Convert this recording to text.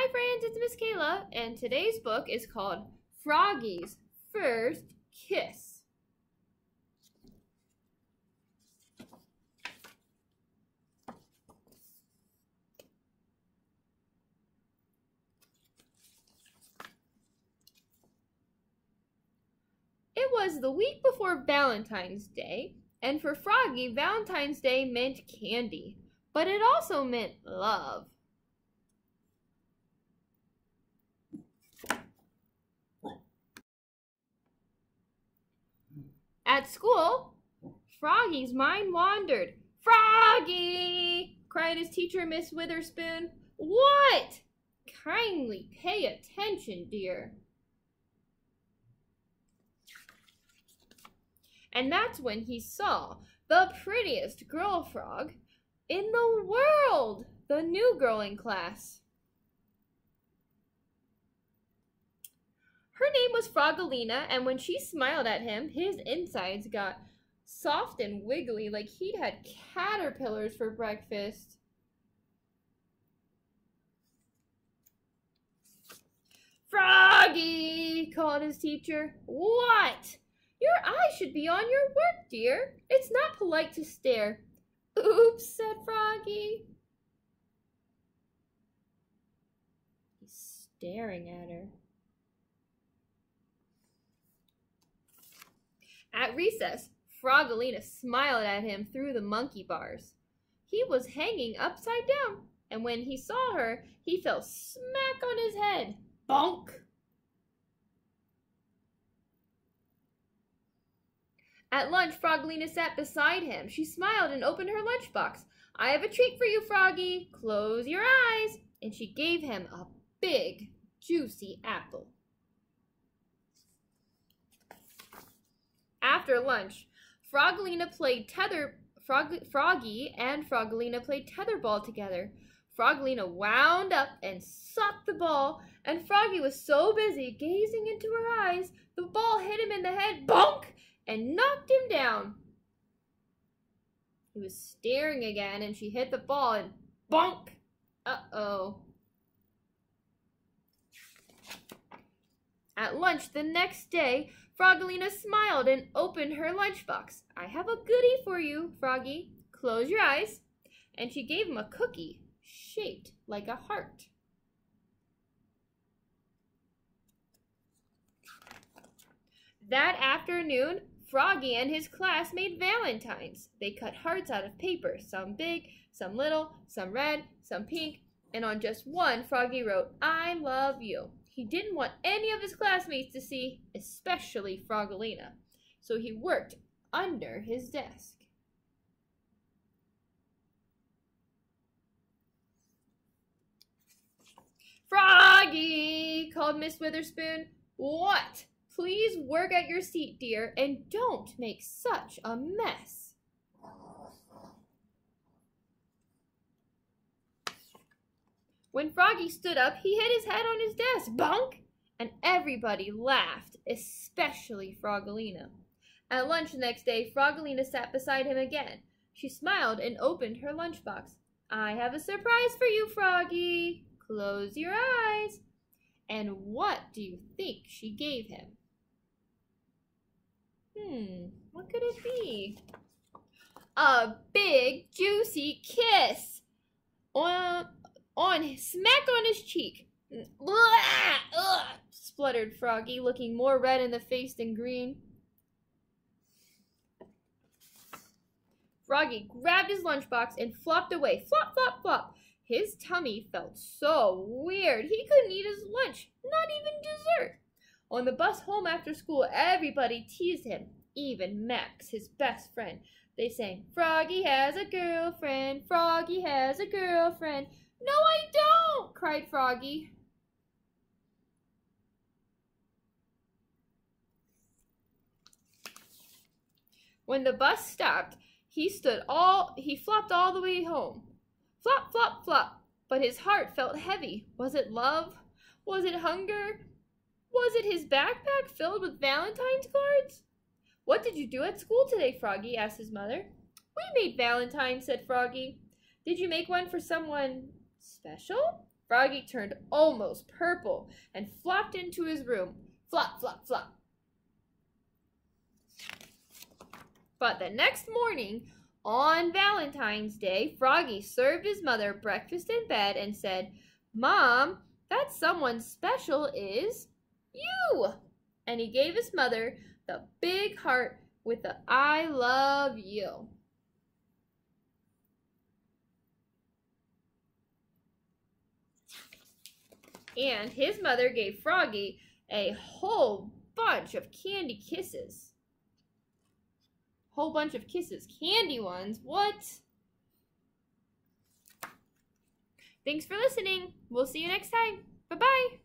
Hi friends, it's Miss Kayla, and today's book is called Froggy's First Kiss. It was the week before Valentine's Day, and for Froggy, Valentine's Day meant candy, but it also meant love. At school, Froggy's mind wandered. "Froggy!" cried his teacher, Miss Witherspoon. "What?" "Kindly pay attention, dear." And that's when he saw the prettiest girl frog in the world, the new girl in class. Her name was Froggalina, and when she smiled at him, his insides got soft and wiggly like he'd had caterpillars for breakfast. "Froggy!" called his teacher. "What?" "Your eyes should be on your work, dear. It's not polite to stare." "Oops," said Froggy. He's staring at her. At recess, Froggalina smiled at him through the monkey bars. He was hanging upside down, and when he saw her, he fell smack on his head. Bonk! At lunch, Froggalina sat beside him. She smiled and opened her lunchbox. "I have a treat for you, Froggy. Close your eyes." And she gave him a big, juicy apple. After lunch, Froggy and Froggalina played tetherball together. Froggalina wound up and sucked the ball, and Froggy was so busy gazing into her eyes, the ball hit him in the head, bonk, and knocked him down. He was staring again, and she hit the ball, and bonk! Uh-oh. At lunch the next day, Froggalina smiled and opened her lunchbox. "I have a goodie for you, Froggy. Close your eyes." And she gave him a cookie shaped like a heart. That afternoon, Froggy and his class made valentines. They cut hearts out of paper, some big, some little, some red, some pink, and on just one, Froggy wrote, "I love you." He didn't want any of his classmates to see, especially Froggalina, so he worked under his desk. "Froggy!" called Miss Witherspoon. "What? Please work at your seat, dear, and don't make such a mess." When Froggy stood up, he hit his head on his desk, bonk, and everybody laughed, especially Froggalina. At lunch the next day, Froggalina sat beside him again. She smiled and opened her lunchbox. "I have a surprise for you, Froggy. Close your eyes." And what do you think she gave him? What could it be? A big, juicy kiss smack on his cheek. "Ugh," spluttered Froggy, looking more red in the face than green. Froggy grabbed his lunchbox and flopped away. Flop, flop, flop. His tummy felt so weird. He couldn't eat his lunch, not even dessert. On the bus home after school, everybody teased him, even Max, his best friend. They sang, "Froggy has a girlfriend, Froggy has a girlfriend." "No, I don't!" cried Froggy. When the bus stopped, he flopped all the way home. Flop, flop, flop. But his heart felt heavy. Was it love? Was it hunger? Was it his backpack filled with Valentine's cards? "What did you do at school today, Froggy?" asked his mother. "We made valentines," said Froggy. "Did you make one for someone special?" Froggy turned almost purple and flopped into his room. Flop, flop, flop. But the next morning, on Valentine's Day, Froggy served his mother breakfast in bed and said, "Mom, that someone special is you." And he gave his mother the big heart with the "I love you." And his mother gave Froggy a whole bunch of candy kisses. Whole bunch of kisses. Candy ones. What? Thanks for listening. We'll see you next time. Bye-bye.